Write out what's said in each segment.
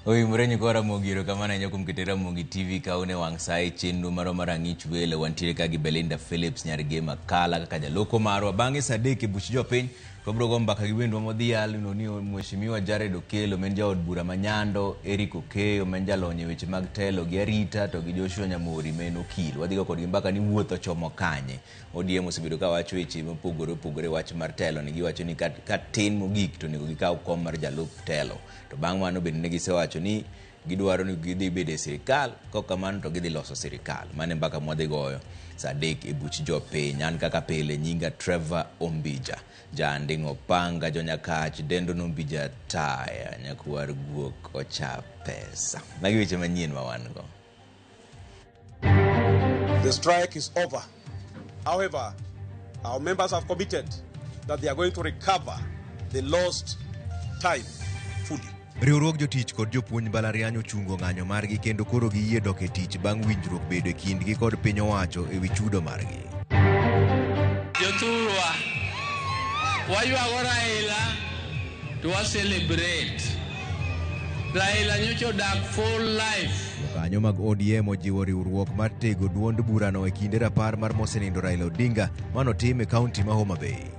Mrenyi kora mogiro kamana nyokum kitera mogi TV kaune wangsai chendu maro marangich wele wantire kagi Belinda Phillips nyarige makala kakaja loko maro bangi sadeki buchijo piny kobrogo mbaka giwendo modhial ni mheshimiwa Jared Okello menja od bura manyando Eric Okeyo menja lonye weche mag telo gi arita to gi Joshua Nyamori men okil wadhigo kod mbaka ni wuotho chomo kanye ODM osebedo ka wacho weche mopogore wach mar telo ni giwacho ni ka tin mogik to nego gikaw kom mar jalup telo to bang' mano bende ne gisewacho ni gidwaro ni gidhi bede sirikal kokamano to gidhi loso sirikal mane mbaka mwadhi goyo sadek e buch jopiny an kaka pile nyinga Trevor Ombija jandingo panga jonyakach dendo nombija taya nyakwar guok ocha pesa magi weche manyien mawango. The strike is over. However, our members have committed that they are going to recover the lost time fully. Riwruok jotich kod jopuonj mbalariany ochungo ng'anyo margi kendo koro giyie dok e tich bang' winjruok bedo e kindgi kod piny owacho e wi chudo margi. Jothurwa, waywago Raila to celebrate. Raila nyocha odak full life. Jokanyo mag ODM ojiwo riwruok mar tego duond burano e kinde rapar mar mosenindo Raila Odinga manotim e kaunti ma Homa Bay.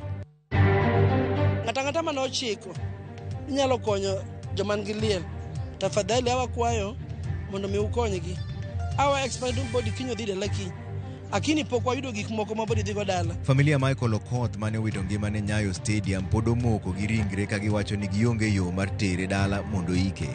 Ng'ata mane ochiko inyalo konyo joman gi liel tafadhali hawa kwayo mondo mi ukonygi hawa expanding body kinyo dhide laki akini pok wayudo gik moko mabodi dhigo dala. Familia Michael Okoth mane owito ngimane Nyayo Stadium pod omoko gi ringre ka giwacho ni gionge yo mar tere dala mondo ike.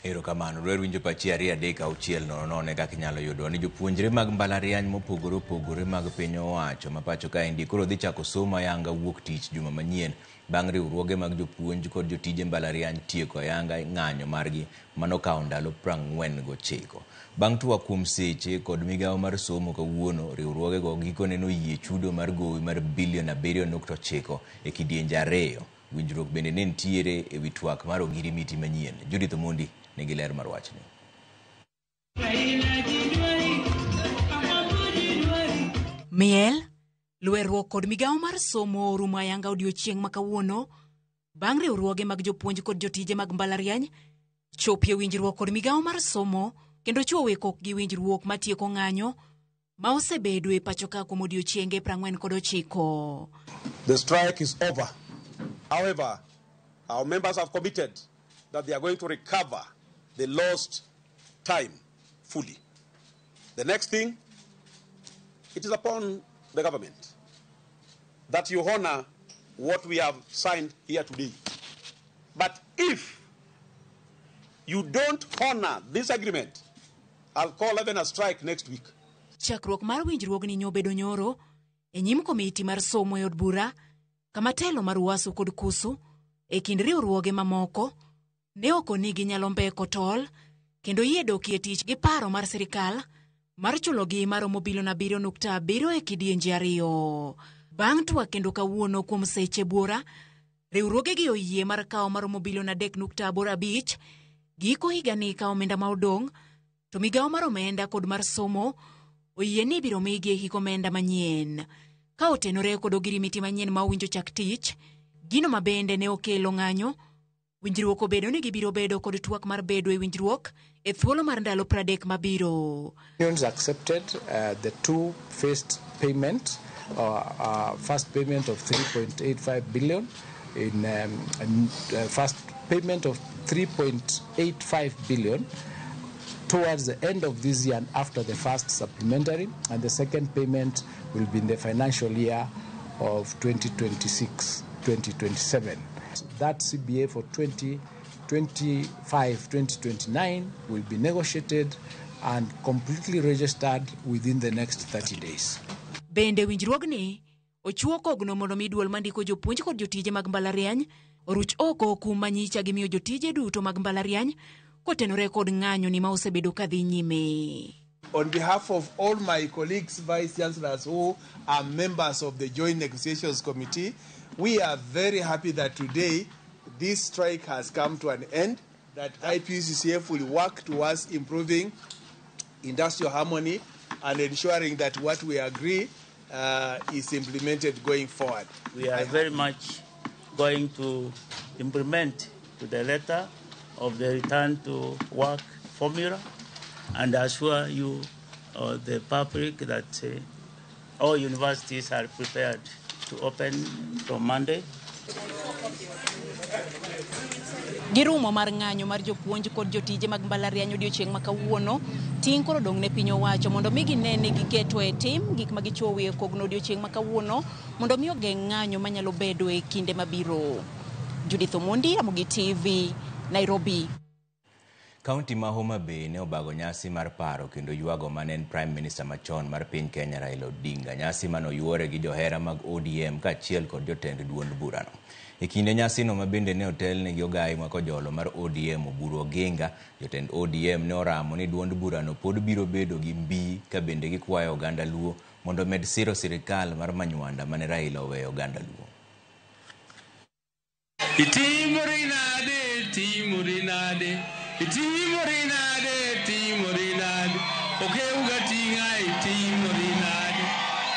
Ero kamano dwaro winjo pachi 2-3-6 kaka inyalo yudo ni jopuonjre mag mbalariany mopogore mag piny owacho ma pacho ka indi koro dhi chako somo ayanga wuok tich juma manyien bang' riwruoge mag jopuonj kod jotije mbalariany tieko ayanga ng'anyo margi manokawo ndalo 49. Bang' tuwa kuom seche kod migawo mar somo kawuono riwruoge go gikone noyie chudo mar gowi mar bilion 7.9 e kidienje 2. Winjruok bende ne nitiere e wi twak mar ogirimiti manyien. Judith Omondi nigi ler mar wachni. Miel, lweruok kod migawo mar somo orumo ayanga odiochieng' makawuono bang' riwruoge mag jopuonj kod jotije mag mbalariany chopie winjruok kod migawo mar somo kendo chuowe kok gi winjruok matieko ng'anyo ma osebedo e pacho ka kuom odiochienge 49. The strike is over. However, our members have committed that they are going to recover the lost time fully. The next thing, it is upon the government that you honor what we have signed here today. But if you don't honor this agreement, I'll call even a strike next week. Chakruok mar winjruogni nyobedo nyoro e nyim komiti mar somo e od bura kama telo mar Uasu kod Kusu e kind riwruoge mamoko ne okonigi nyalo mbeko tol kendo yie dokie tich gi paro mar sirikal mar chulogi maromo bilion 7.7 e kidienje 2. Bang' twak kendo kawuono kuom seche buora riwruoge gi oyie mar kawo maromo bilion 3.85 giko higani ka omenda ma odong' to migawo mar omenda kod mar somo oyie ni biro migi e hik omenda manyien ka otenore kod ogirimiti manyien ma winjo chak tich. Gino mabende ne okelo ng'anyo winjruok obedo ni gibiro bedo kod twak mar bedo e winjruok e thuolo mar ndalo 30 mabiro. Unions accepted the two first payment, first payment of 3.85 billion in first payment of 3.85 billion towards the end of this year and after the first supplementary, and the second payment will be in the financial year of 2026-2027. That CBA for 2025-2029 will be negotiated and completely registered within the next 30 days. Bende winjruogni ochuo kogno mondo miduol mandiko jopuonj kod jotije mag mbalariany oruch oko kum manyicha gimiyo jotije duto mag mbalariany kotenore kod ng'anyo ni ma osebedo kadhi nyime. On behalf of all my colleagues, vice chancellors who are members of the Joint Negotiations Committee, we are very happy that today this strike has come to an end, that IPUCCF will work towards improving industrial harmony and ensuring that what we agree is implemented going forward. We are very much going to implement to the letter of the return to work formula and assure you, the public, that all universities are prepared to open from Monday. Girumo mar ng'anyo mar jopuonj kod jotije mag mbalariany odiochieng' ma kawuono ting' koro dong' ne piny owacho mondo mi ginene giketo e tim gik ma gichowie kogno odiochieng' ma kawuono mondo mi ogeng' ng'anyo manyalo bedo e kinde mabiro. Judith Omondi, Ramogi TV, Nairobi. Kaunti ma Homa Bay ne obago nyasi mar paro kendo yuago manen Prime Minister machon mar piny Kenya Raila Odinga. Nyasi mano yuore gi johera mag ODM kaachiel kod jotend duond burano. E kinde nyasi no mabende ne otelne gi ogai ma kojolo mar ODM Oburu Oginga, jotend ODM ne oramo ni duond burano pod biro bedo gi mbii ka bende gikwayo oganda Luo mondo med siro sirikal mar Manywanda mane Raila oweyo oganda Luo. Timorinade, okay, ugatinga timorinade.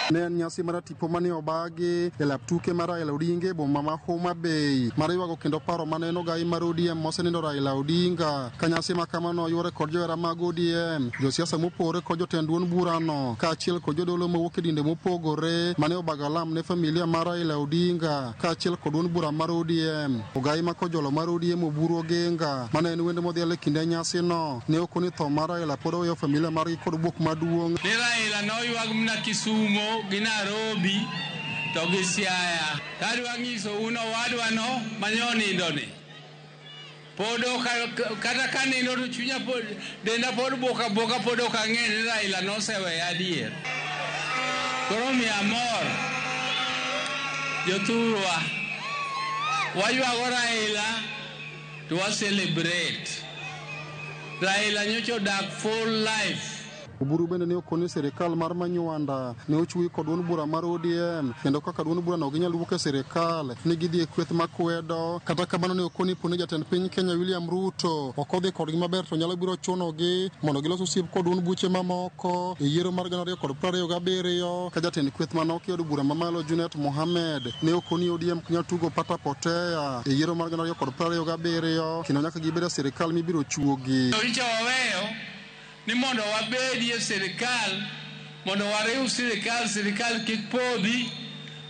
Ne en nyasi mar tipo mane obagi e lap tuke mar Raila Odinga e boma ma Homa Bay mar yuago kendo paro mane en ogai mar ODM mosenindo Raila Odinga. Ka nyasi ma kamano yuore kod johera mag ODM, josiasa mopore kod jotend duond burano kaachiel kod jodolo mowuok e dinde mopogore mane obago lam ne familia mar Raila Odinga kaachiel kod duond bura mar ODM. Ogai ma kojolo mar ODM Oburu Oginga mane en wende modhial e kinde nyasi no ne okoni tho mar Raila pod oweyo familia margi kod buok maduong'. Ne Raila no yuag mna Kisumo gi Nairobi to gi Siaya. Tadwa nyiso uno wadwa no manyonindo ni. Podo kata kanindo to chunya pod denda pod boka podo ka ng'e Raila no sewe adier. Koro mi amor joturwa waywago Raila to celebrate. Raila nyocho dak full life. Oburu bende ne okoni sirikal mar Manywanda ne ochui kod duond bura mar ODM kendo kaka duond bura no ginyalo wuok e sirikal ni gidhi e kweth makwedo. Kata kamano ne okoni poni jatend piny Kenya William Ruto okodhi kodgi maber to nyalo biro chunogi mondo gilos osiep kod duond buche mamoko e yiero mar 2027 ka jatend kweth manok od bura mamalo Junet Mohamed ne okoni ODM nyalo tugo pata potea e yiero mar 2027 kendo nyaka gibed e sirikal mibiro chuogi. Ni mondo wabedi e sirikal, mondo wariu sirikal kik podhi,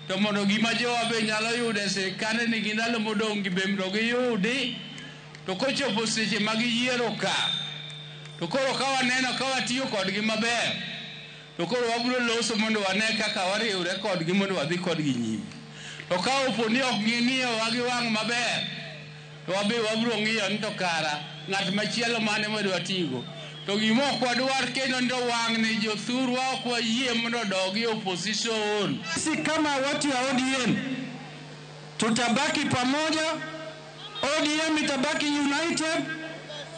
to mondo gima jowa be nyalo yude sirikal ni gindalo modong' gi bemro gi yudi, to kochopo seche mag yiero ka, to koro ka waneno ka watiyo kodgi maber, to koro wabiro loso mondo wane kaka wariure kodgi mondo wadhi kodgi nyime. To ka opo ni ok ging'iyo wagi wang' maber, to wabiro ng'iyo ni to kara ng'at machielo mane madwa tigo. To gimok wadwar kendo ndo wang' ni jothurwa ok wayie mondo dogi opposition. Sisi kama watu wa ODM tutabaki pamoja, ODM itabaki united,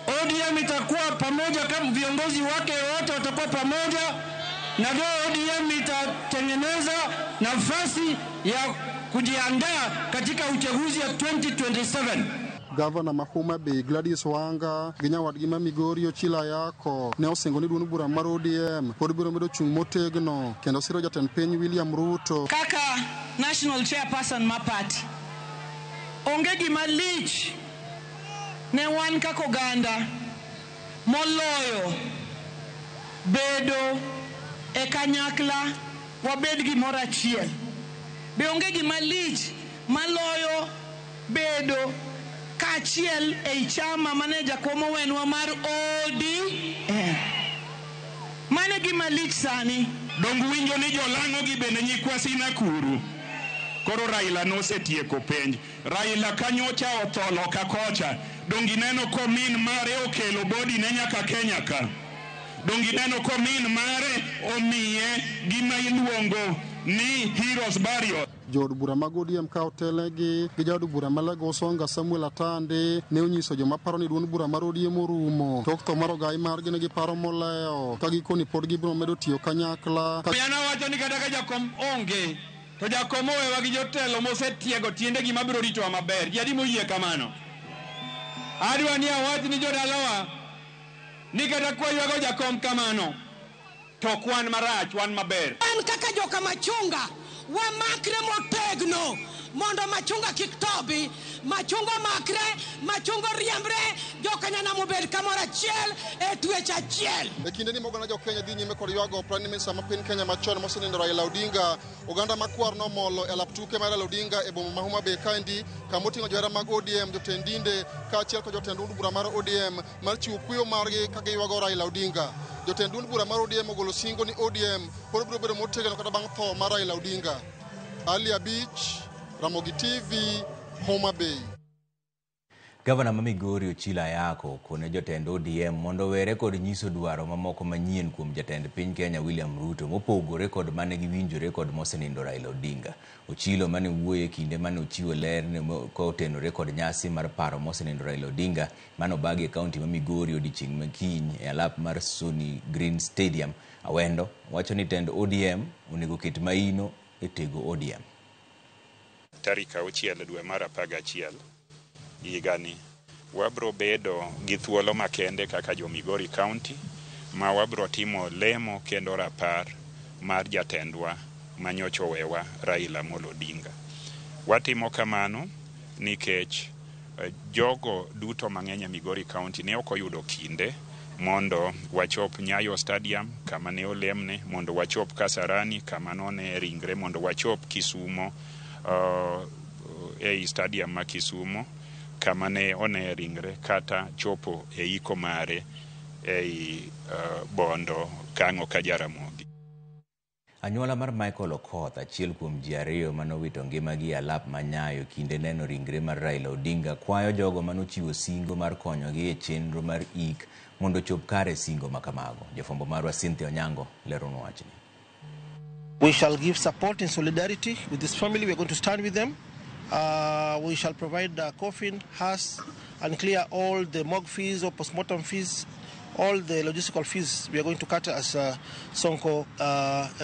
ODM itakuwa pamoja kama viongozi wake wote watakuwa pamoja, na ndio ODM itatengeneza nafasi ya kujiandaa katika uchaguzi wa 2027. Gavana ma Homa Bay Gladys Wanga gi nyawadgi ma Migori Ochila Yako ne osingo ni duond bura mar ODM pod biro medo chung' motegno kendo siro jatend piny William Ruto. Kaka national chairperson ma party onge gima lich ne wan kaka oganda moloyo bedo e kanyakla wabed gimoro achiel. Be onge gima lich maloyo bedo kachiel e chama maneja komo wenwa mar ODM. Mane gima lich sani. Dongu winjo ni jolang'o gi bende nyikwasi Nakuru. Koro Raila nosetieko penj. Raila kanyocha otholo kakocha. Dongi neno komin mare okelo bodi ne nyaka Kenya ka. Dongi neno komin mare omiye gima iluongo ni Heroes Burial. Jod bura mag ODM ka otelegi gi jod bura ma Lagos Onga Samuel Atande ne onyiso joma paro ni duond bura mar ODM orumo tok tho mar ogai margi ne giparo moleo ka gikoni pod gibiro medo tiyo kanyakla. Yana wacho ni kata ka jakom onge to jakom owewa gi jotelo mosetiego tiende gima biro ritowa maber. Jadi moyie kamano. Adwa ni awach ni jodalawa ni kata kwa yuago jakom kamano to kwan marach wan maber. An kaka joka machunga wamakre motegno mondo machunga kik tobi, machunga makre, machunga riembre, joka nyana mobed kamora achiel e twech achiel. E kinde ni mogana jo Kenya dhi nyime kod ywago Prime Minister ma piny Kenya machon mosenindo Raila Odinga, oganda makwar nomolo e lap tuke mar Raila Odinga e boma ma Homa Bay kaendi, kamoting'o johera mag ODM, jotend dinde kaachiel kod jotend duond bura mar ODM mar chiwo kuyo margi ka giywago Raila Odinga. Jotend duond bura mar ODM ogolo singo ni ODM pod biro bedo motegno kata bang' tho mar Raila Odinga. Ali Abich, Ramogi TV, Homa Bay. Gavana ma Migori Ochilo Ayako kone jotend ODM mondo were kod nyiso dwaro mamoko manyien kuom jatend piny Kenya William Ruto mopogore kod mane giwinjore kod mosenindo Raila Odinga. Ochilo mane wuoye kinde mane ochiwo ler ne kotenore kod nyasi mar paro mosenindo Raila Odinga mano bagi e kaunti ma Migori odiochieng' makiny e alap mar Sony Green Stadium Awendo wacho ni tend ODM onego ket maino e tego ODM. Tarik 6 dwe mar 11 higani wabro bedo gi thuolo makende kaka jo Migori County ma wabro timo lemo kendo rapar mar jatendwa manyocha owewa Raila Amolo Odinga. Watimo kamano nikech jogo duto mang'eny e Migori County ne ok oyudo kinde mondo wachop Nyayo Stadium kama ne olemne, mondo wachop Kasarani kama none ringre, mondo wachop Kisumo e stadium ma Kisumo kama ne one ringre, kata chopo e iko mare e Bondo Kang'o ka Jaramogi. Anyuola mar Michael Okoth, achiel kuom ji ariyo manowito ngimagi alap ma Nyayo kinde neno ringre mar Raila Odinga, kwayo jogo manochiwo singo mar konyogi e chenro mar ik mondo chop kare singo makamago. Jafwambo marwa Cynthia Onyango leronwa wachni. We shall give support and solidarity with this family. We are going to stand with them. We shall provide a coffin, hearse, and clear all the morgue fees or postmortem fees, all the logistical fees we are going to cut as a Sonko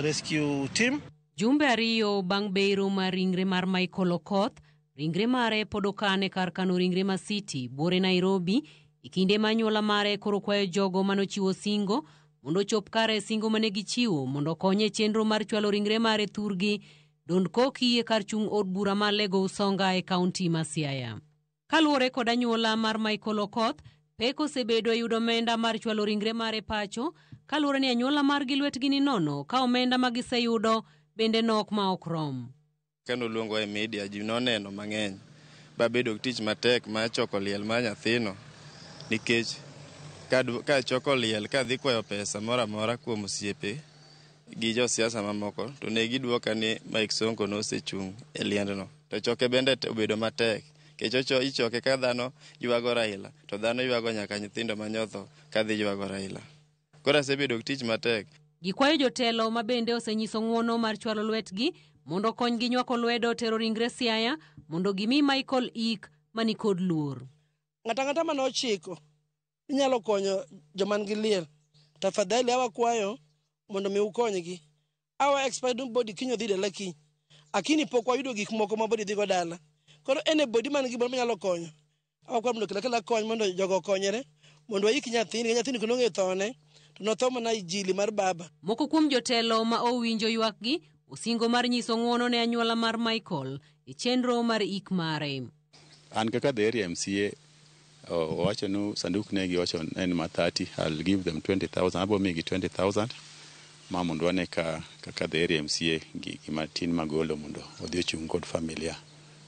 rescue team. Jumbe ariyo bang' bero mar ringre mar Michael Okoth, ringre mare podokane kar kano ringre ma City, bore Nairobi, ikinde manyuola mare koro kwayo jogo manochiwo singo mondo chop kare singo mane gichiwo mondo konye chenro mar chwalo ringre mare thurgi Don Koki e kar chung od bura ma Lego Usonga e kaunti ma Siaya. Kaluwore kod anyuola mar Michael Okoth, pek osebedo e yudo omenda mar chwalo ringre mare pacho, kaluwore ni anyuola mar gi lwetgi ni nono ka omenda ma giseyudo bende nok ma ok rom. Kano luongo e media ji noneno mang'eny ba bedo tich matek ma choko liel ma nyathino, nikech ka choko liel ka dhi kwayo pesa mora mora kuom osiepe gi jo siasa mamoko to ne giduoka ni Mike Sonko nosechung' e liendno. To choke bende obedo matek kechocho ichoke ka dhano ywago Raila to dhano ywago nyaka nyithindo manyotho ka dhi ywago Raila. Kora sebedo tich matek. Gikwayo jotelo ma bende osenyiso ng'wono mar chwalo lwetgi mondo konygi nywako lwedo tero ringre Siaya mondo gimi Michael ik mani kod luor. Ng'ata manochiko inyalo konyo joman gi liel. Tafadhali awakwayo mondo mi ukonygi. Awa expired body kinyo dhi dala kiny. Akini pok wayudo gik moko ma body dhi go dala. Koro anybody man gi body nyalo konyo. Awakwayo mondo kila kony mondo jogo konyere mondo wayik nyathini kono ng'e thone to notho mana ijili mar baba. Moko kuom jotelo ma owinjo ywakgi osingo mar nyiso ng'wono ne anyuola mar Michael e chenro mar ik mare. An kaka the area MCA owacho nu sanduk ne gi wacho en ma 30. I'll give them 20,000. Abo migi 20,000. Ma mondo ane kaka the area MCA gima tin magolo mondo odhi chung kod familia.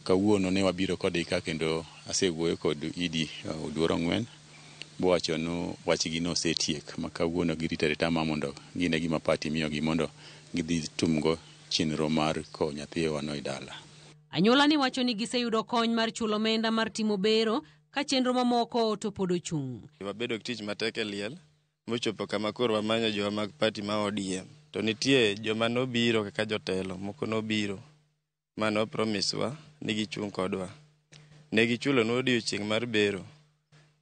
Kawuono ne wabiro kod ika kendo asewuoyo kod Idi Oduoro Ng'wen. Bo wacho nu wachgi no setiek ma kawuono girito tama mondo gine gima pati miyogi mondo gidhi tumgo chenro mar ko nyathi wano idala. Anyuola ni wacho ni giseyudo kony mar chulo omenda mar timo bero ka chenro mamoko to pod ochung'. Wabedo tich matek e liel mochopo kama koro wamanyo joma mag party ma ODM. To nitie joma nobiro kaka jotelo moko nobiro mano promisewa ni gichung' kodwa. Ne gichulo no odiochieng' mar bero.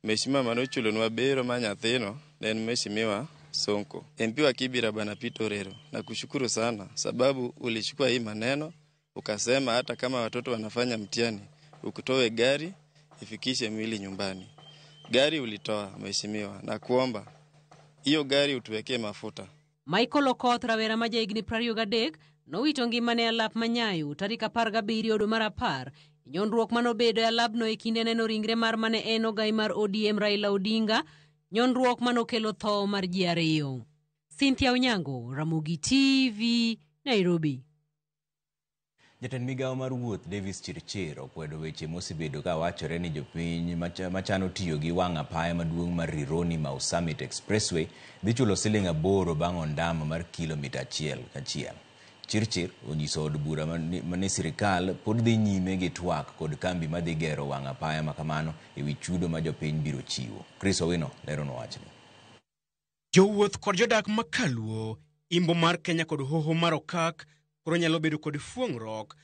Mheshimiwa manochulonwa bero ma nyathino ne en Mheshimiwa Sonko. MP wa Kibera Bwana Peter Orero, nakushukuru sana sababu ulichukua hii maneno ukasema hata kama watoto wanafanya mtihani ukutoe gari ifikishe mwili nyumbani. Gari ulitoa Mheshimiwa, na kuomba hiyo gari utuwekee mafuta Michael Okoth rawera ma jahigni 23 nowito ngimane e alap manyayo tarik 17 dwe mar 10 nyonruok manobedo e alapno e kinde neno ringre mar mane en ogai mar ODM Raila Odinga, nyonruok manokelo tho mar ji 2. Cynthia Onyango, Ramogi TV, Nairobi. Jatend migawo mar wuoth Davis Chirchir okwedo weche mosebedo ka wachore ni jopiny machano tiyo gi wang' apaya maduong' mar Rironi Mau Summit Expressway dhi chulo siling 8 bang' ondamo mar kilomita 1 Chirchir onyiso od bura mane sirikal pod dhi nyime gi twak kod kambi madhi gero wang' apaya makamano ewi chudo ma jopiny biro chiwo. Chris Owino lero no wachni. Jowuoth kod jodak makaluo imbo mar Kenya kod hoho mar okak koro nyalo bedo kod fuong'ruok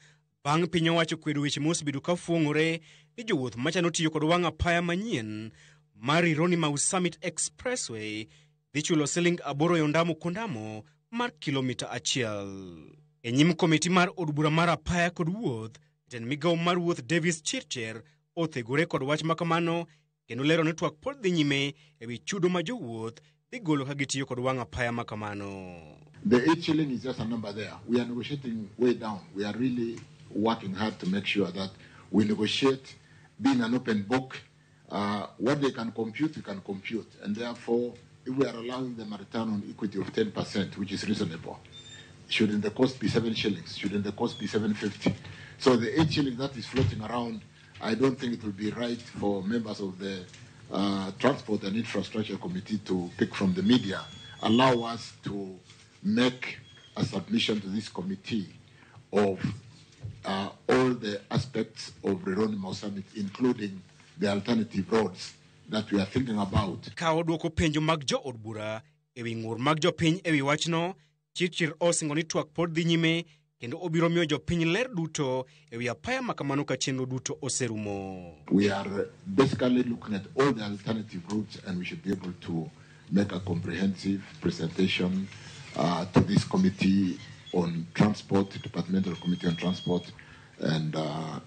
bang' piny owacho kwedo weche mosebedo ka fuong'ore ni jowuoth machano tiyo kod wang' apaya manyien mar Rironi Mau Summit Expressway dhi chulo siling 8 e ondamo kondamo mar kilomita 1. E nyim komiti mar od bura mar apaya kod wuoth, jatend migawo mar wuoth Davis Chirchir othegore kod wach makamano kendo lero ni twak pod dhi nyime ewi chudo ma jowuoth dhi golo ka gitiyo kod wang' apaya makamano. The 8 shilling is just a number there. We are negotiating way down. We are really working hard to make sure that we negotiate, being an open book. What they can compute, we can compute. And therefore, if we are allowing them a return on equity of 10%, which is reasonable, shouldn't the cost be 7 shillings? Shouldn't the cost be 7.50? So the 8 shillings that is floating around, I don't think it will be right for members of the Transport and Infrastructure Committee to pick from the media. Allow us to make a submission to this committee of all the aspects of Rironi Mau Summit, including the alternative roads that we are thinking about. Ka odwoko penjo mag jo od bura ewi ng'ur mag jopiny ewi wachno, Chirchir osingo ni twak pod dhi nyime kendo obiro miyo jopiny ler duto ewi apaya makamano ka chenro duto oserumo. We are basically looking at all the alternative routes and we should be able to make a comprehensive presentation to this committee on transport, Departmental Committee on Transport and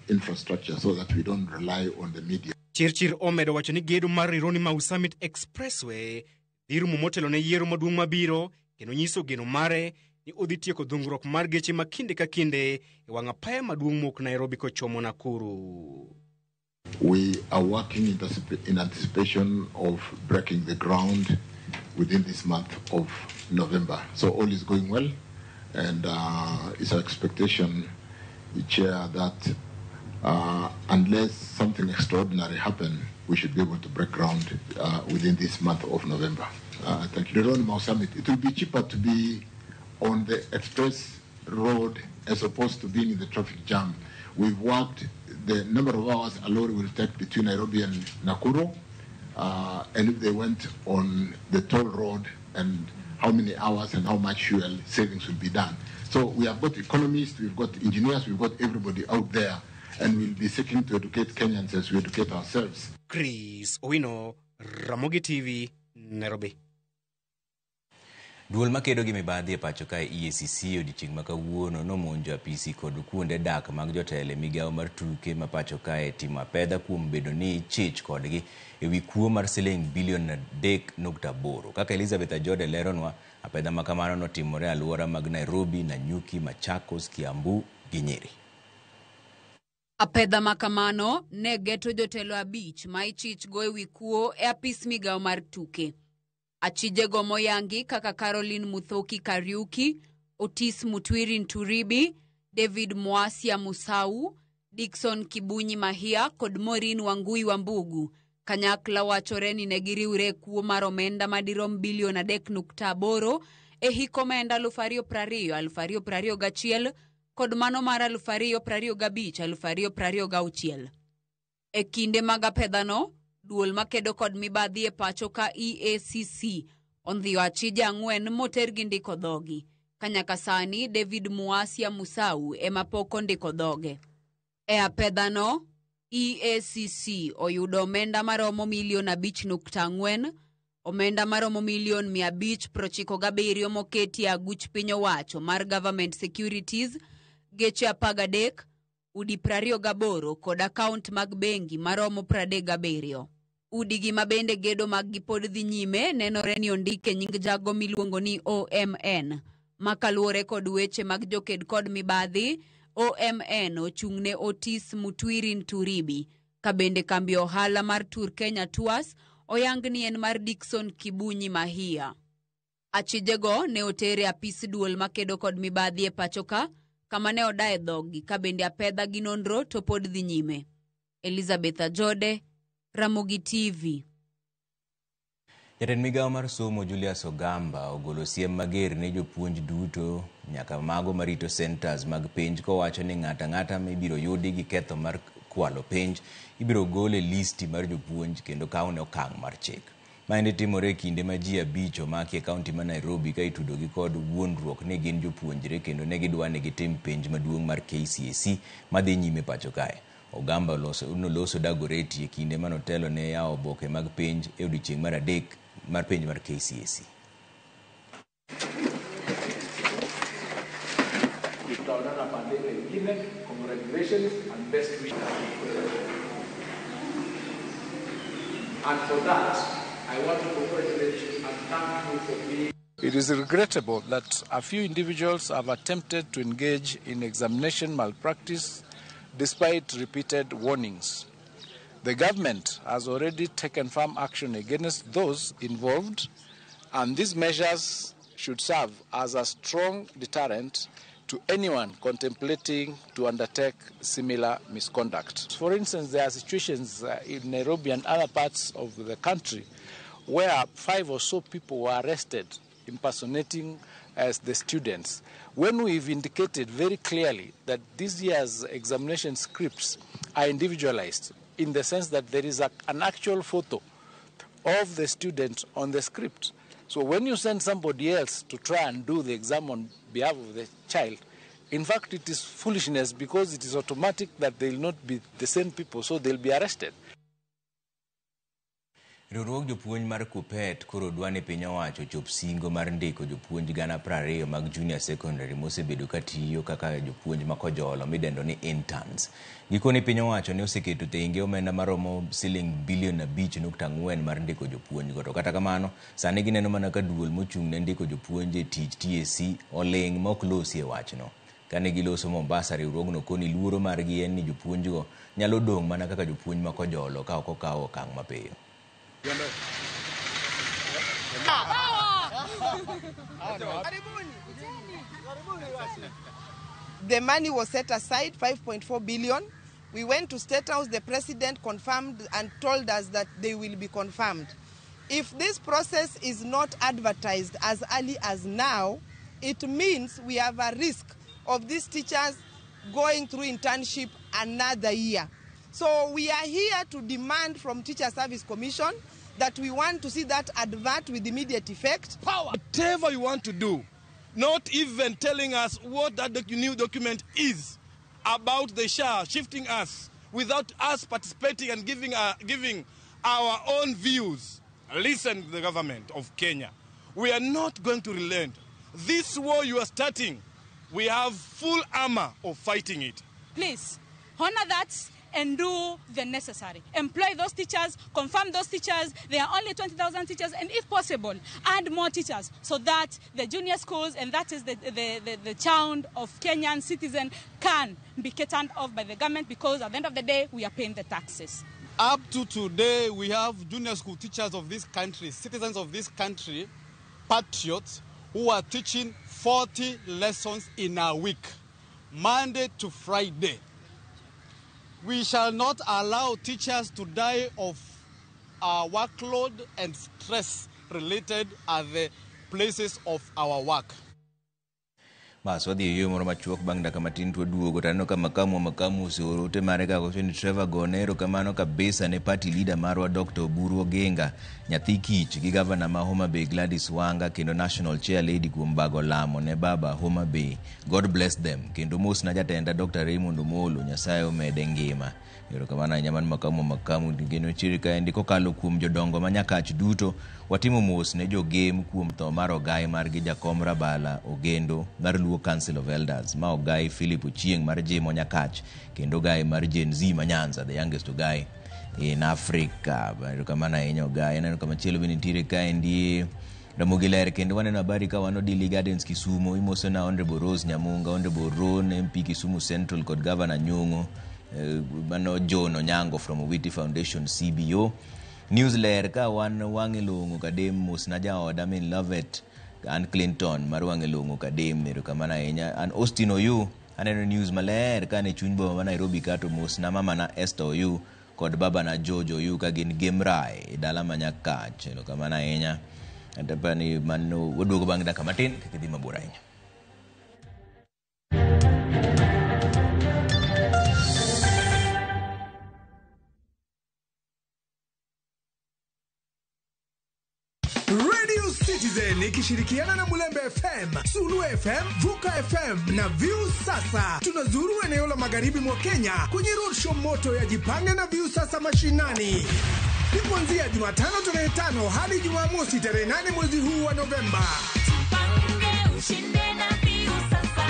Infrastructure, so that we don't rely on the media. Chirchir omedo wacho ni gedo mar Rironi Mau Summit Expressway dhi rumo motelo ne yiero maduong' mabiro kendo nyiso geno mare ni odhi tieko dhungruok mar geche ma kinde ka kinde e wang' apaya maduong' mok Nairobi kochomo Nakuru. We are working in anticipation of breaking the ground within this month of November. So all is going well, and it's our expectation, Chair, that unless something extraordinary happens, we should be able to break ground within this month of November. Thank you. The Rironi Mau Summit, it will be cheaper to be on the express road as opposed to being in the traffic jam. We've worked the number of hours a lorry will take between Nairobi and Nakuru, and if they went on the toll road, and how many hours and how much fuel savings will be done. So we have got economists, we've got engineers, we've got everybody out there, and we'll be seeking to educate Kenyans as we educate ourselves. Chris Owino, Ramogi TV, Nairobi. Duol makedo gi mibadhi e pacho kae EACC odiochieng' ma kawuono nomonjo apisi kod kuonde dak mag jotelo migawo mar tuke ma pacho kae timo apedha kuom bedo ni chich kodgi ewi kuo mar siling bilion 3.8. Kaka Elizabeth Ajode leronwa, apedha makamano notimore aluora mag Nairobi, Nanyuki, Machakos, Kiambu gi Nyeri. Apedha makamano ne geto jotelo 5 ma ichich go ewi kuo e apis migawo mar tuke. Achije go moyangi kaka Caroline Muthoki Kariuki, Otis Mutwiri Nturibi, David Mwasia Musau, Dickson Kibunyi Mahia kod Maureen Wangui Wambugu. Kanyakla wachore ni negiriure kuo mar omenda madirom bilion 3.8 e hiko omenda 2020-2021 kod mano mar 2025-2026. E kinde mag apedhano, duol makedo kod mibadhi e pacho ka EACC ondhiyo achije 4 moter gi ndiko dhogi. Kanyaka sani David Mwasia Musau ema pok ondiko dhoge. E apedhano, EACC oyudo omenda maromo milion 5.4, omenda maromo milion 597 moketi aguch piny owacho mar Government Securities, geche 13, udi 28 kod akaunt mag bengi maromo 37. Udigi mabende gedo mag gipod dhi nyime nenore ni ondike nying jago miluongo ni OMN. Makaluore kod weche mag joked kod mibadhi, OMN ochung'ne Otis Mutwiri Nturibi. Kabende kambi ohala mar Tur Kenya Tours oyang ni en mar Dickson Kibunyi Mahia. Achijego ne otere apis duol makedo kod mibadhi e pachoka, kama ne odae dhogi kabende apedha gi nonro to pod dhi nyime. Elizabeth Ajode, Ramogi TV. Jatend migawo mar somo Julius Ogamba ogolo siem mager ne jopuonj duto nyaka mago marito centers mag penj kowacho ni ng'ata mibiro yudi gi ketho mar kwalo penj ibiro gole listi mar jopuonj kendo kaune okang' mar chik. Maende timore kinde ma ji 5 omaki e kaunti ma Nairobi ka itudogi kod wuondruok ni gin jopuonjre kendo ne gidwa ni gitim penj maduong' mar KCSE madhi nyime pacho kae. Ogamba noloso Dagoretti e kinde manotelo ne yawo oboke mag penj e odiechieng' mar 3 mar penj mar KCSE. Congratulations and best wishes. And for that, I want to congratulate you and thank you for being. It is regrettable that a few individuals have attempted to engage in examination malpractice despite repeated warnings. The government has already taken firm action against those involved, and these measures should serve as a strong deterrent to anyone contemplating to undertake similar misconduct. For instance, there are situations in Nairobi and other parts of the country where 5 or so people were arrested impersonating as the students. When we've indicated very clearly that this year's examination scripts are individualized in the sense that there is an actual photo of the student on the script. So when you send somebody else to try and do the exam on behalf of the child, in fact it is foolishness because it is automatic that they will not be the same people, so they'll be arrested. Riwruok jopuonj mar Kupet koro dwani piny owacho chop singo mar ndiko jopuonj 20,000 mag junior secondary mosebedo katiyo kaka jopuonj makojolo midendo ni interns. Gikoni piny owacho ne oseketo tenge omenda maromo $5 billion mar ndiko jopuonj go. To kata kamano, sani gineno mana ka duol mochung' ne ndiko jopuonj e tich TSC oling' mok losi e wachno. Kane giloso Mombasa, riwruogno koni luoro margi en ni jopuonj go nyalo dong' mana kaka jopuonj makojolo ka ok okawo okang' mapiyo. The money was set aside, 5.4 billion. We went to State House, the president confirmed and told us that they will be confirmed. If this process is not advertised as early as now, it means we have a risk of these teachers going through internship another year. So we are here to demand from Teacher Service Commission that we want to see that advert with immediate effect. Power. Whatever you want to do, not even telling us what that new document is about the SHA, shifting us without us participating and giving our own views. Listen to the government of Kenya. We are not going to relent. This war you are starting, we have full armor of fighting it. Please, honor that and do the necessary. Employ those teachers, confirm those teachers. There are only 20,000 teachers, and if possible, add more teachers so that the junior schools, and that is the child of Kenyan citizen, can be turned off by the government, because at the end of the day, we are paying the taxes. Up to today, we have junior school teachers of this country, citizens of this country, patriots, who are teaching 40 lessons in a week, Monday to Friday. We shall not allow teachers to die of workload and stress related at the places of our work. Bas wadhi yo moro machuok bang' dakika matin to duogo taneno ka makamu oseorote mare ka gocho ni Trevor Gonero kamano kabisa ne party leader marwa Dr. Oburu Oginga, nyathi kich gi governor ma Homa Bay Gladys Wanga kendo national chair lady kuom bago lamo ne baba Homa Bay. God bless them. Kendo mos na jatenda Dr. Raymond Omolo, Nyasaye omede ngima. Yoro kamana nyaman makamu geno chirika endi kokalo kuom jodongo manyakach duto watimo mos ne jo game kuom tho mar ogai mar gi jakom Rabala Ogendo mar Luo Council of Elders ma ogai Philip Ochieng mar Jimo Nyakach kendo ogai mar Gen Z Manyanza the youngest ogai in Africa. Erokamano ahinya Ogai. Aneno kama chielo bende nitiere kae ndie Ramogi Ler, kendo waneno habari ka wano Dili Gardens Kisumu. Imoso na Honorable Rose Nyamunga, Honorable Ron MP Kisumu Central kod Governor Nyong'o, mano John Onyango from Owiti Foundation CBO. News Ler ka wan Wang'ilongo kadem mos na jaoda min Lovet Ann Clinton mar Wang'ilongo kadem. Erokamano ahinya. An Austin Oyu aneno news maler ka ne chuny boma ma Nairobi kato mos na mama na Esther Oyu kod baba na George Oyu ka gin Gemrai dala Manyakach. Erokamano ahinya. Antapani mano waduogo bang' dakika matin kidhi mabor ahinya. Radio Citizen ikishirikiana na Mulembe FM, Sulu FM, Vuka FM na View Sasa tunazuru eneo la magharibi mwa Kenya kwenye roadshow moto ya Jipange na View Sasa mashinani. Ni kuanzia Jumatano tarehe 5 hadi Jumamosi tarehe 8 mwezi huu wa Novemba. Jipange ushinde na View Sasa.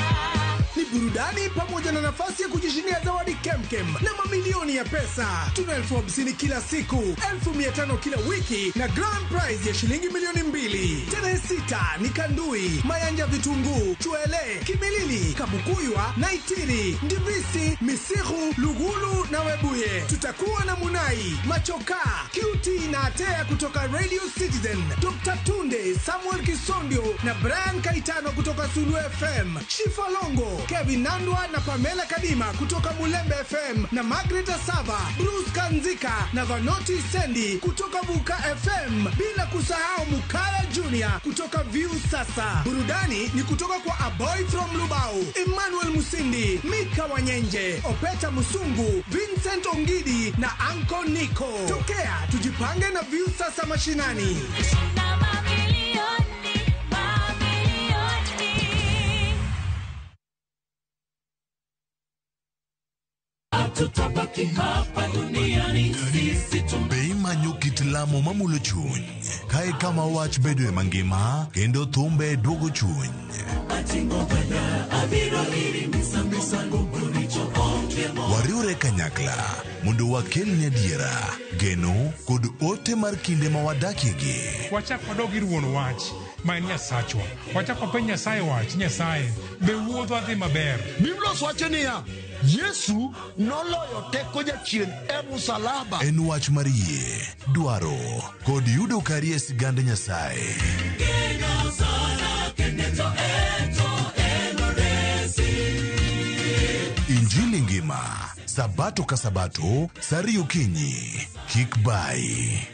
Ni burudani pamoja na nafasi ya kujishindia zawadi kemkem na mamilioni ya pesa. Tuna 50,000 kila siku, 500 kila wiki na grand prize ya shilingi milioni 2. Tarehe 6 ni Kandui, Mayanja Vitunguu, Chwele, Kimilili, Kabukuywa, Naitiri, Ndivisi, Misihu, Lugulu na Webuye. Tutakuwa na Munai, Machoka, QT na Atea kutoka Radio Citizen, Dr. Tunde, Samuel Kisondio na Brian Kaitano kutoka Sulu FM, Shifalongo, Kevin Nandwa na Pamela Kadima kutoka Mulembe FM na Margaret Asava, Bruce Kanzika na Vanoti Sendi kutoka Buka FM, bila kusahau Mukara Junior kutoka View Sasa. Burudani ni kutoka kwa A Boy from Lubao, Emmanuel Musindi, Mika Wanyenje, Opeta Musungu, Vincent Ongidi na Anko Nico. Tokea tujipange na View Sasa mashinani. Tutabaki hapa duniani sisi Bei manyo kit lamo mamulo chuny. Kae kama wach bedo e mangima kendo thumbe duogo chuny. Wariure kanyakla mondo wakelne adiera, geno kod ote mar kinde ma wadakiegi. Wachak wadog ir wuon wach ma en Nyasachwa. Wachak wapenj Nyasaye wach, Nyasaye be wuodho adhi maber. Biblos wacho niya, Yesu noloyo teko jachien e msalaba. En wach mar yie, dwaro kod yudo kari e sigand Nyasaye. Injili ngima, sabato ka sabato, sari okinyi, kik bai.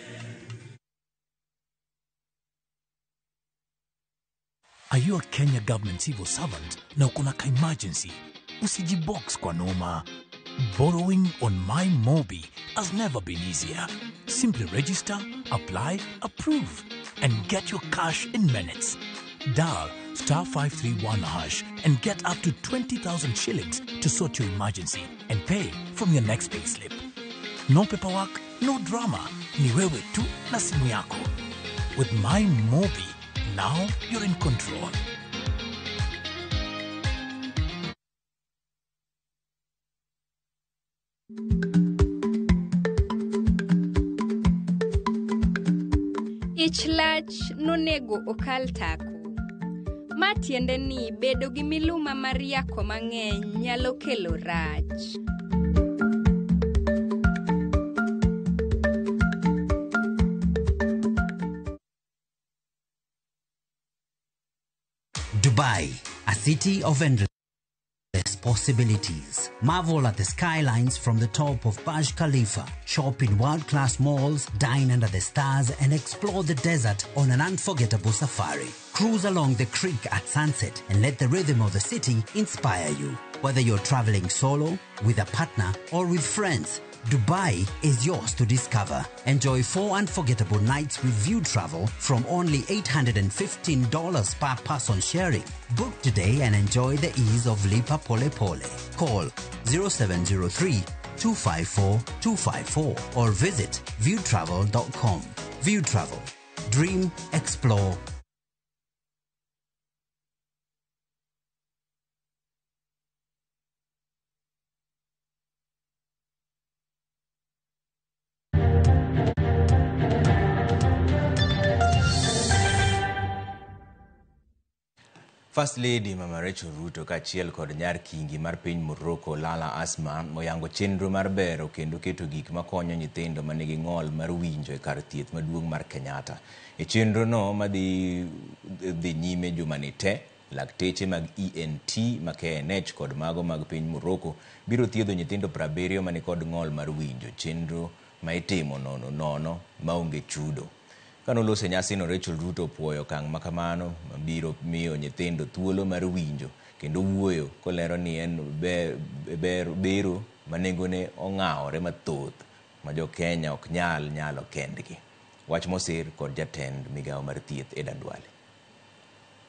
Are you a Kenya government civil servant na uko na emergency? Usijibox kwa noma. Borrowing on MyMobi has never been easier. Simply register, apply, approve, and get your cash in minutes. Dial *531# and get up to 20,000 shillings to sort your emergency and pay from your next payslip. No paperwork, no drama. Ni wewe tu na simu yako. With MyMobi, now you're in control. Ich lach nonego okal tako. Matiende ni bedo gi miluma mar yako mang'eny nyalo kelo rach. Dubai, a city of endless possibilities. Marvel at the skylines from the top of Burj Khalifa. Shop in world-class malls, dine under the stars, and explore the desert on an unforgettable safari. Cruise along the creek at sunset and let the rhythm of the city inspire you. Whether you're traveling solo, with a partner, or with friends, Dubai is yours to discover. Enjoy 4 unforgettable nights with View Travel from only $815 per person sharing. Book today and enjoy the ease of Lipa Pole Pole. Call 0703 254 254 or visit viewtravel.com. View Travel. Dream, explore. First Lady Mama Rachel Ruto kachiel kod nyar kingi mar piny Morocco Lala Asma moyango chenro mar bero kendo keto gik makonyo nyithindo manigi ng'ol mar winjo e kar thieth maduong' mar Kenyatta. E chenro no madhi nyime jumani te, lakteche mag ENT ma KNH kod mago mag piny Morocco biro thiedho nyithindo 70 mani kod ng'ol mar winjo. Chenro ma itimo nono maonge chudo. Kanolose nyasi no, Rachel Ruto puoyo kang' makamano biro miyo nyithindo thuolo mar winjo kendo wuoyo kolero ni en bero manengone ong'awore mathoth ma jo Kenya ok nyalo kendgi. Wach mosir kod jatend migawo mar thieth Eda Duale.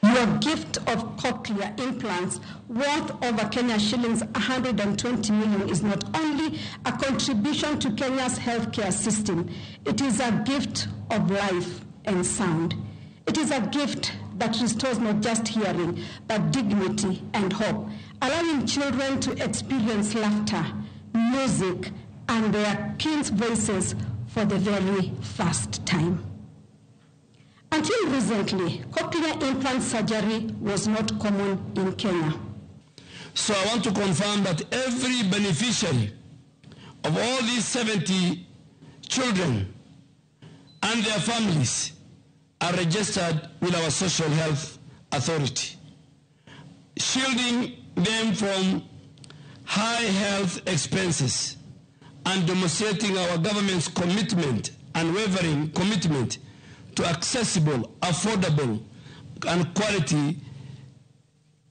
Your gift of cochlear implants worth over Kenya shillings 120 million is not only a contribution to Kenya's healthcare system, it is a gift of life and sound. It is a gift that restores not just hearing, but dignity and hope, allowing children to experience laughter, music, and their kids' voices for the very first time. Until recently, cochlear implant surgery was not common in Kenya. So I want to confirm that every beneficiary of all these 70 children and their families are registered with our Social Health Authority, shielding them from high health expenses and demonstrating our government's commitment, unwavering commitment to accessible, affordable, and quality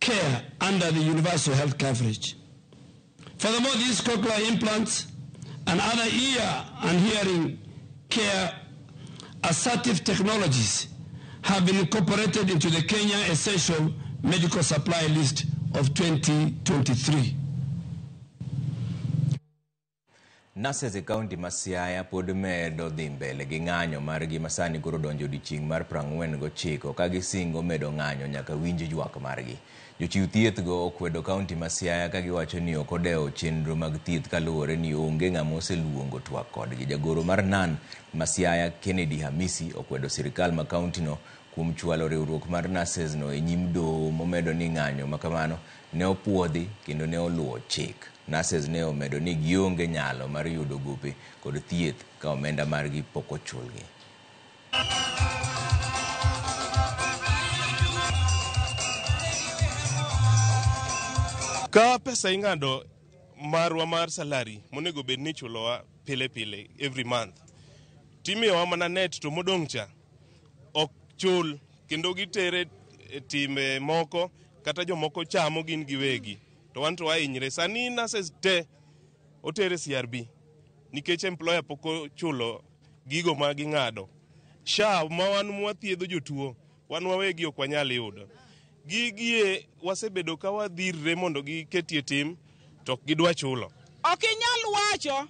care under the universal health coverage. Furthermore, these cochlear implants and other ear and hearing care assertive technologies have been incorporated into the Kenya Essential Medical Supply List of 2023. Nurses e kaunti ma Siaya pod medo dhi mbele gi ng'anyo margi masani koro donjo odiechieng' mar 49 ka gisingo medo ng'anyo nyaka winj ywak margi. Jochiw thieth go okwedo kaunti ma Siaya ka giwacho ni ok odewo chenro mag thieth kaluwore ni onge ng'ama oseluongo twak kodgi. Jagoro mar NAN ma Siaya Kennedy Hamisi okwedo sirikal ma kaunti no kuom chwalo riwruok mar nurses no e nyim doho momedo ni ng'anyo makamano ne opuodhi kendo ne oluwo chik. Nurses ne omedo ni gionge nyalo mar yudo gope kod thieth ka omenda margi pok ochulgi. Ka pesa ing'ado marwa mar salary monego bed ni chulowa pile every month, timiyowa mana net to modong' cha ok chul kendo gitere time moko kata jomoko chamo gin giwegi. To wan to wainyre sani nurses te otere CRB nikech employer poko chulo gigo ma ging'ado. SHA ma wan mwathiedho jotuo wan wawegi ok wanyal yudo. Gigie wasebedo ka wadhirre mondo giketie tim to gidwa chulo. Ok inyal wacho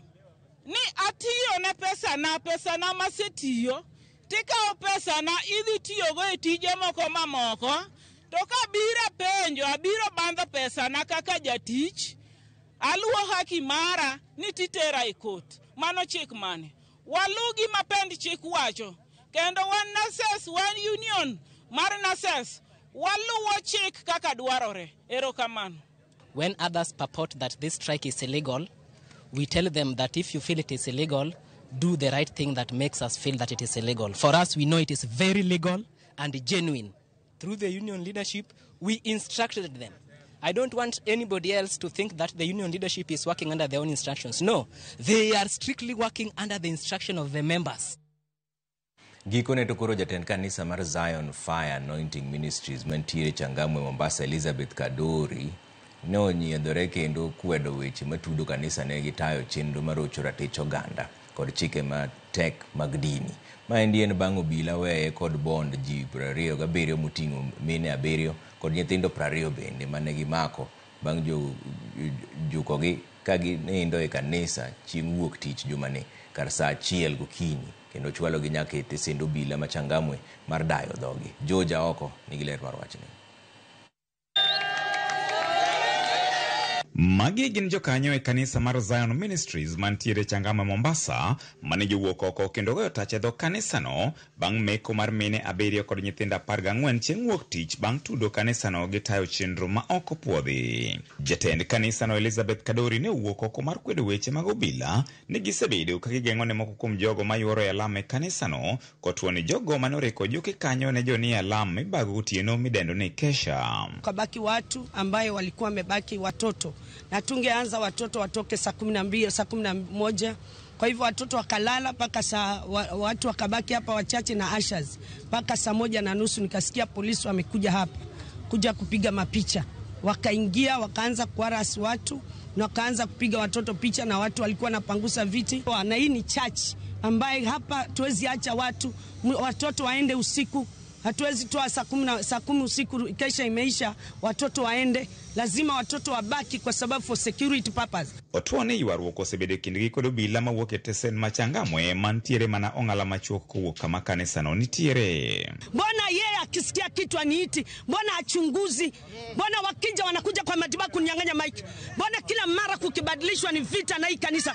ni atiyo ne pesa na masetiyo tikawo pesa na idhi tiyogo e tije moko mamoko. To kabira penjo, abiro bandho pesa na kaka jatich, aluwo haki mara ni titera e kot. Mano chik mane? Walugi mapend chik wacho. Kendo wan nurses, wan union mar nurses, waluwo chik kaka dwarore. Erokamano. When others purport that this strike is illegal, we tell them that if you feel it is illegal, do the right thing that makes us feel that it is illegal. For us, we know it is very legal and genuine. Through the union leadership, we instructed them. I don't want anybody else to think that the union leadership is working under their own instructions. No, they are strictly working under the instruction of the members. Gikone to koro jatend kanisa mar Zion Fire Anointing Ministries mantiere Changamwe Mombasa Elizabeth Kadori ne onyiedhore kendo kwedo weche matudo kanisa ne gitayo chenro marocho ratich oganda kod chike matek mag dini. Maendi en bang' obila weye kod bond ji 27 moting'o mine 7 kod nyithindo 20 bende mane gimako bang' jukogi ka ginindo e kanisa chieng' wuok tich jumani kar saa 1 gokinyi kendo chwalogi nyaka e tesend obila ma Changamwe mar dayo dhogi. Joja oko nigi ler mar wachni. Magi gin jokanyo e kanisa mar Zion Ministries mantiere Changama Mombasa mane jowuok oko kendo goyo tach e dho kanisano bang' meko mar mine 7 kod nyithindo 14 chieng' wuok tich bang' tudo kanisano gi tayo chenro ma ok opuodhi. Jatend kanisano Elizabeth Kadori ne wuok oko mar kwedo weche mag obila ni gisebedo ka gigeng'o ne moko kuom jogo ma yuoro alam e kanisano kotuo ni jogo mane oreko joki kanyo ne joni alam mibago otieno midendo ni kesha. Kabaki watu ambayo walikuwa wamebaki watoto na tungeanza watoto watoke saa 12 saa 11. Kwa hivyo watoto wakalala paka watu wakabaki hapa wachache na ushers paka saa 1:30 nikasikia polisi wamekuja hapa kuja kupiga mapicha. Wakaingia wakaanza kuarasi watu na wakaanza kupiga watoto picha na watu walikuwa napangusa viti. Na hii ni church ambaye hapa tuwezi acha watoto waende usiku. Hatuwezi toa saa 10 usiku kesha imeisha watoto waende. Lazima watoto wabaki kwa sababu for security purpose. Otuone yuaruok osebedo kindgi kod obila mawuok e tesen machangamwe mantiere mana ong'ala machuok kowuok kama kanisano nitiere. Mbona yeye akisikia kitu aniiti? Mbona achunguzi? Mbona wakija wanakuja kwa matibabu kunyang'anya mic? Mbona kila mara kukibadilishwa ni vita na hii kanisa? 17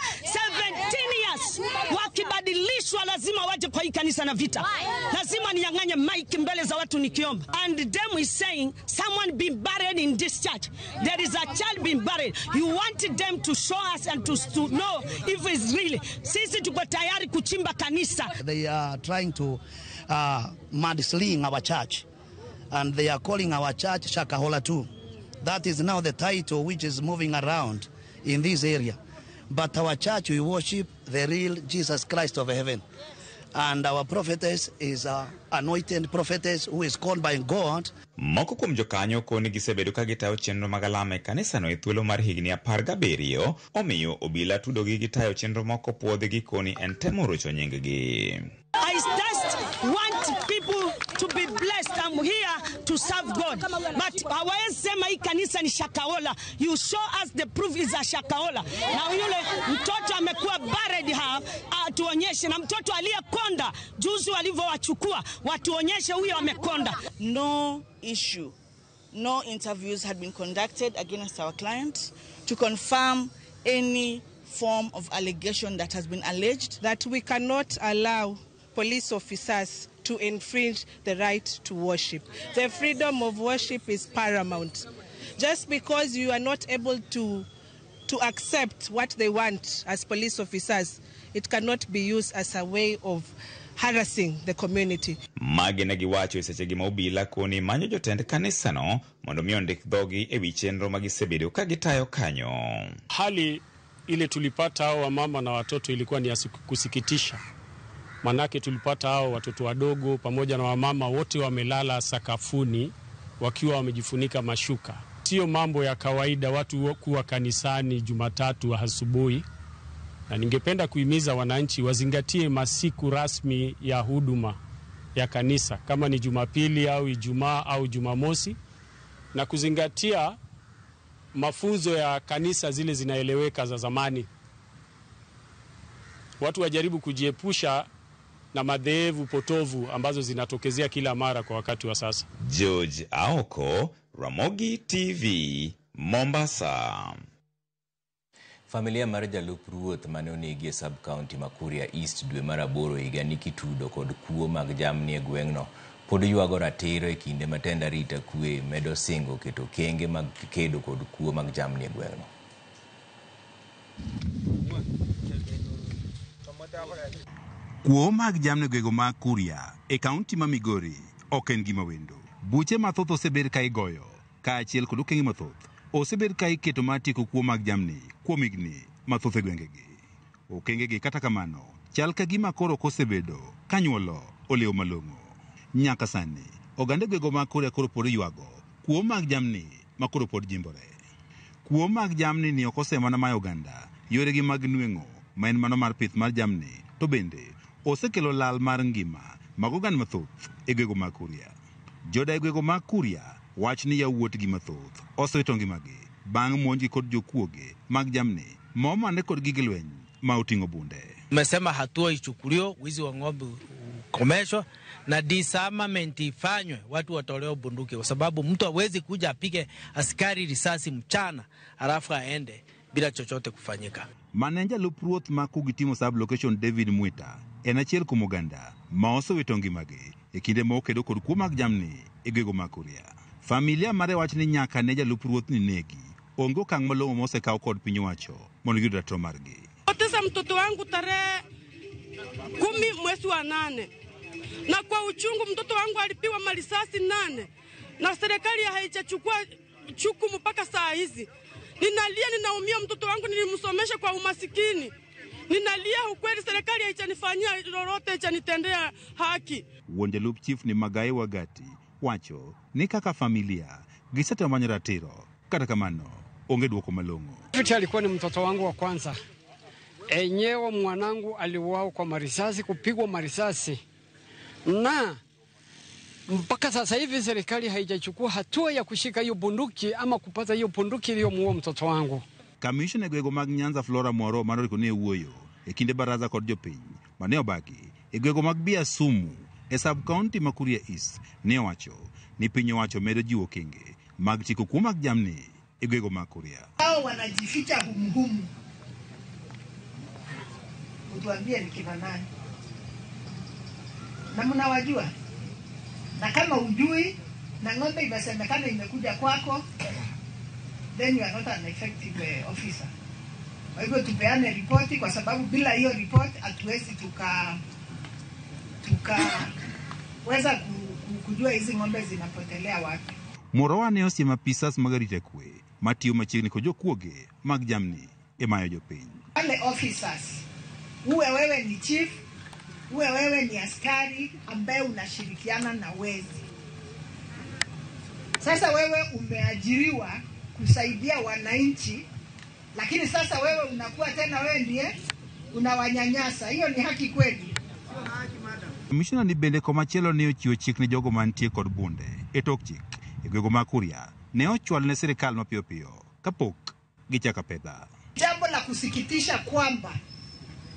years wakibadilishwa lazima waje kwa hii kanisa na vita. Lazima ninyang'anye mic mbele za watu nikiomba. And them is saying someone been buried in this church. There is a child being buried. You wanted them to show us and to know if it's really. Sisi tuko tayari kuchimba kanisa. They are trying to mudsling our church, and they are calling our church Shakahola too. That is now the title which is moving around in this area. But our church, we worship the real Jesus Christ of heaven. And our prophetess is an anointed prophetess who is called by God. Moko kuom jokanyo koni gisebedo ka gitayo chenro mag alama e kanisano e thuolo mar higni 17 omiyo obila tudogi gi tayo chenro moko puodhi gi koni en temo rocho nying-gi. I just want people to be blessed. I'm here to serve God. But hawezi sema hii kanisa ni Shakahola. You show us the proof is a Shakahola. Na yule mtoto amekuwa buried tuonyeshe, na mtoto aliyekonda juzi walivyowachukua watuonyeshe huyo amekonda. No issue, no interviews had been conducted against our client to confirm any form of allegation that has been alleged. That we cannot allow police officers to infringe the right to worship. The freedom of worship is paramount. Just because you are not able to accept what they want as police officers, it cannot be used as a way of harassing the community. Magi ne giwacho seche gi obila koni manyo jotend kanisano mondo mi ondik dhogi e wi chenro magisebedo ka gitayo kanyo. Hali ile tulipata hao wamama na watoto ilikuwa ni ya kusikitisha. Manake tulipata hao watoto wadogo pamoja na wamama wote wamelala sakafuni wakiwa wamejifunika mashuka. Sio mambo ya kawaida watu kuwa kanisani Jumatatu asubuhi. Na ningependa kuhimiza wananchi wazingatie masiku rasmi ya huduma ya kanisa kama ni Jumapili au Ijumaa au Jumamosi, na kuzingatia mafunzo ya kanisa zile zinaeleweka za zamani. Watu wajaribu kujiepusha na madhehebu potovu ambazo zinatokezea kila mara kwa wakati wa sasa. George Aoko, Ramogi TV, Mombasa. Familia mar jalup ruoth mane onegi e sub-county ma Kuria East dwe mar 8 higa ni kitudo kod kuo mag jamni e gweng'no pod yuago ratiro e kinde matend arita kwe medo singo keto kenge mag kedo kod kuo mag jamni e gweng'no. Kuo mag jamni gwego mag Kuria e kaunti ma Migori ok en gima wendo. Buche mathoth osebed ka igoyo kaachiel kod okenge mathoth osebed ka iketo matieko kuo mag jamni kuom higni mathoth e gwengegi. Okengegi kata kamano chal ka gima koro kosebedo kanyuolo oleo malong'o. Nyaka sani oganda gwego mag Kuria koro pod yuago kuo mag jamni ma koro pod jimbore. Kuo mag jamni ni ok osemana ma oganda yoregi mag nweng'o ma en mano mar pith mar jamni, to bende osekelo lal mar ngima mag oganda mathoth e gwego mag Kuria. Jodak gwego mag Kuria wach ni yawuotgi mathoth osewito ngimagi bang' monji kod jokuoge mag jamni momane kod gige lweny ma oting'o bunde. Tumesema hatua ichukuliwe, wizi wa ng'ombe ikomeshwa na disarmament ifanywe, watu watolewe bunduki, kwa sababu mtu hawezi kuja apige askari risasi mchana alafu aende bila chochote kufanyika. Maneja Lupruoth makugitimo sub location David Mwita en achiel kuom oganda ma osewito ngimagi e kinde ma okedo kod kuo mag jamni e gwenge mag Kuria. Familia mare wach ni nyaka ne jalup ruoth ni negi onge okang' malong'o mosekaw kod piny owacho mondo giyud ratiro margi. Poteza mtoto wangu tarehe 10 mwezi wa 8, na kwa uchungu mtoto wangu alipiwa marisasi 8 na serikali haijachukua chukumu mpaka saa hizi. Ninalia, ninaumia, mtoto wangu nilimsomesha kwa umasikini. Ninalia ukweli, serikali haijanifanyia lolote, haijanitendea haki. Wuon jalup chief ni Magai Wagati wacho ni kaka familia gisetemanya ratiro, kata kamano onge duoko malong'o. Fiti alikuwa ni mtoto wangu wa kwanza. Enyewe mwanangu aliuawa kwa marisasi, kupigwa marisasi, na mpaka sasa hivi serikali haijachukua hatua ya kushika hiyo bunduki ama kupata hiyo bunduki iliyomuua mtoto wangu. Kamishna gwego mag Nyanza Flora Moro manorico ne wuoyo e kinde baraza kod jopiny mane obaki e gwego mag Biasumu e sub county ma Kuria East ne owacho ni piny owacho medo jiwo okenge mag chiko kuo mag jamni e gwego mag Kuria. Hao wanajificha humhumu. Utuambie ni kina nani? Na mnawajua? Na kama ujui na ng'ombe imesemekana imekuja kwako, then you are not an effective officer. Kwa hivyo tupeane ripoti, kwa sababu bila hiyo report hatuwezi tukaweza kujua hizi ng'ombe zinapotelea wapi. Morowa ne osiema pisas magarite kwe matiyo machiegni kod jokuoge mag jamni e mayo jopiny. Wale officers, uwe wewe ni chief, uwe wewe ni askari ambaye unashirikiana na wezi. Sasa wewe umeajiriwa kusaidia wananchi, lakini sasa wewe unakuwa tena wewe ndiye unawanyanyasa. Hiyo ni haki kweli? Kamishna ni bende komachielo ne ochiwo chik ne jogo mantie kod bunde e tok chik e gwego mag Kuria ne ochwal ne serikal mapiyo piyo kapok gichaka pedha. Jambo la kusikitisha kwamba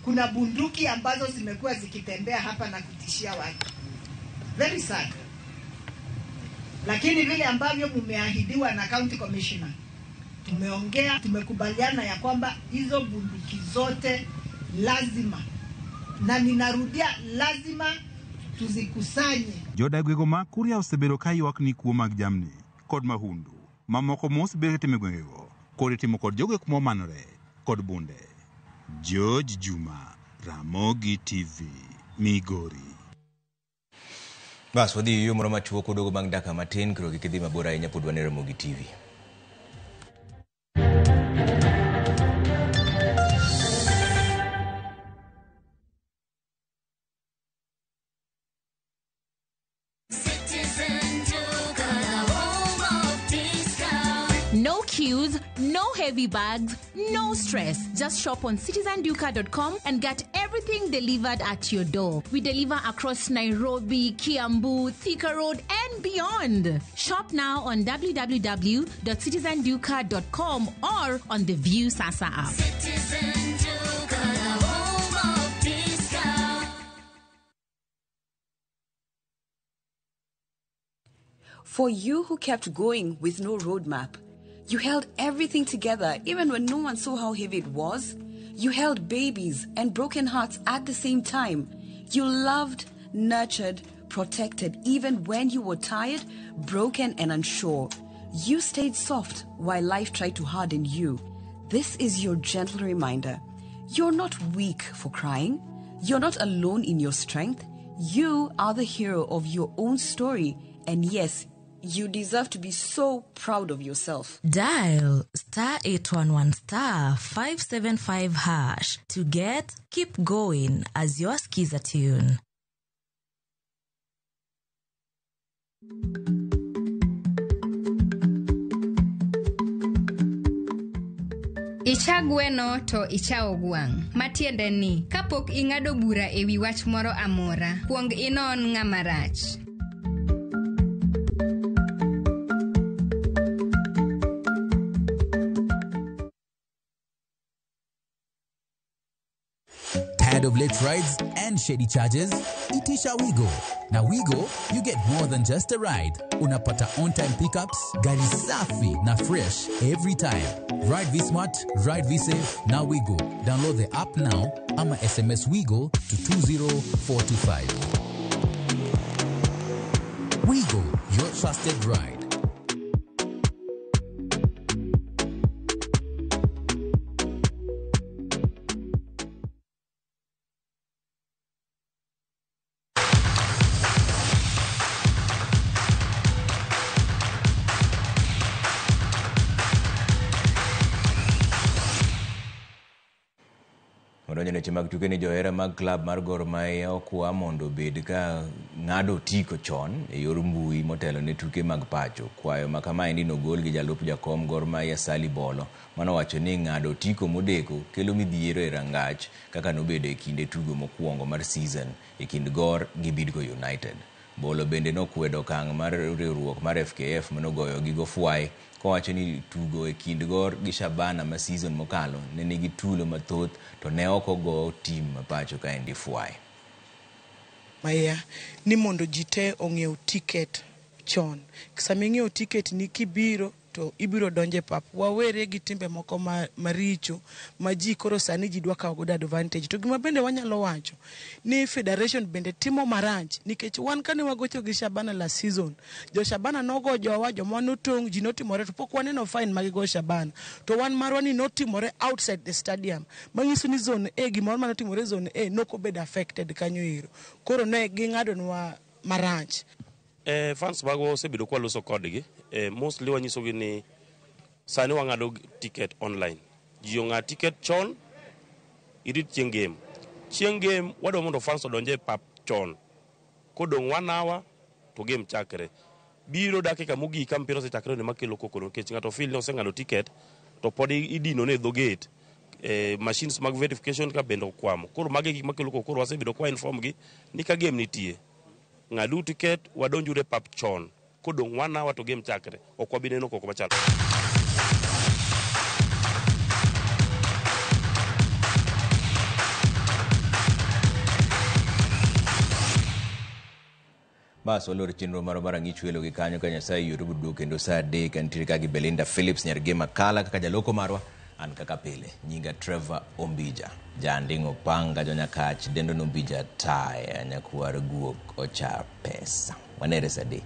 kuna bunduki ambazo zimekuwa zikitembea hapa na kutishia watu. Very sad. Lakini vile ambavyo mumeahidiwa na county commissioner, tumeongea, tumekubaliana ya kwamba hizo bunduki zote lazima, na ninarudia, lazima tuzikusanye. Joda gwego mag Kuria osebedo ka ywak ni kuo mag jamni kod mahundu mamoko mosebedo timo gwengego kod timo kod jogwek momanore kod bunde. George Juma, Ramogi TV, Migori. Bas wadhi yo moro machuo kodogo bang' daka matin kiro kidhi mabora ahinya pod wan e Ramogi TV. No queues, no heavy bags, no stress. Just shop on citizenduka.com and get everything delivered at your door. We deliver across Nairobi, Kiambu, Thika Road, and beyond. Shop now on www.citizenduka.com or on the View Sasa app. For you who kept going with no roadmap, you held everything together even when no one saw how heavy it was. You held babies and broken hearts at the same time. You loved, nurtured, protected even when you were tired, broken and unsure. You stayed soft while life tried to harden you. This is your gentle reminder. You're not weak for crying. You're not alone in your strength. You are the hero of your own story. And yes, you deserve to be so proud of yourself. Dial *811 *575# to get Keep Going as your skiza tune. Icha gweno to ichao gwang'. Matiende ni, kapok ing'ado bura ewi wach moro amora, kuong inon ng'ama rach. Tired of late rides and shady charges? Itisha Wigo. Now Wigo, you get more than just a ride. Unapata on-time pickups, gari safi na fresh every time. Ride V-Smart, ride V-Safe, now Wigo. Download the app now, ama SMS Wigo to 20425. Wigo, your trusted ride. Odonjone mag tuke ni johera mag club mar Gor Mahia okwa mondo bed ka ng'ado tiko chon e yor mbui motelo ne tuke mag pacho. Kwayo ma kamaendi nogol gi jalup jakom Gor Mahia Sally Bolo manowacho ni ng'ado tiko modeko kelo midhiero e rangach kaka nobedo e kinde tugo mokwongo mar season e kind Gor gi Bidco United. Bolo bende nokwedo okang' mar riwruok mar FKF manogoyo gi gofwai kowacho ni tugo e kind Gor gi Shabana ma season mokalo ne nigi tulo mathoth to ne ok ogo tim mapacho ka endi fwai. Maya ni mondo jite ong'iew ticket chon. Sama ing'iew ticket ni kibiro to ibiro donje pap. Wawere gi timbe moko maricho ma ji koro sani ji dwa kawo godo advantage. To gima bende wanyalo wacho ni federation bende timo marach nikech wan kane wagocho gi Shabana la season. Jo Shabana nogo jowa joma notong' ji notimore to pok waneno fine magigo Shabana. To wan marwa ni notimore outside the stadium. Manyiso ni zone A gimoro manotimore zone A nokobedo affected kanyo iro. Koro ne ging'ado nwa marach. Fans bago osebedo kwa loso kodgi. Mostly wanyisogi ni sani wang'ado ticket online. Ji ong'ad ticket chon, irit chieng' game. Chieng' game wadwa mondo fans odonje pap chon. Kodong 1 hour to game chakre. Biro dakika mogik mpira osechakre ne makelo kokoro nikech ng'ato feel ni oseng'ado ticket to pod idino ne dho gate. Machines mag verification ka bendo kwamo. Koro mage gik makelo kokoro wasebedo kwa inform gi ni ka game nitie. Ng'adu ticket wadonjure pap chon. Kodong 1 hour to game chakre. Ok wabineno koko machalo. Bas walor chenro maro marang'ich welo gi kanyo ka Nyasaye yoro budu kendo saa 3 kantiere ka gi Belinda Phillips nyarge makala kaka jaloko marwa an kaka pile nyinga Trevor Ombija jandingo panga jonyakach dendo Ombija taya nyakwar guok ocha pesa wanere saa 3.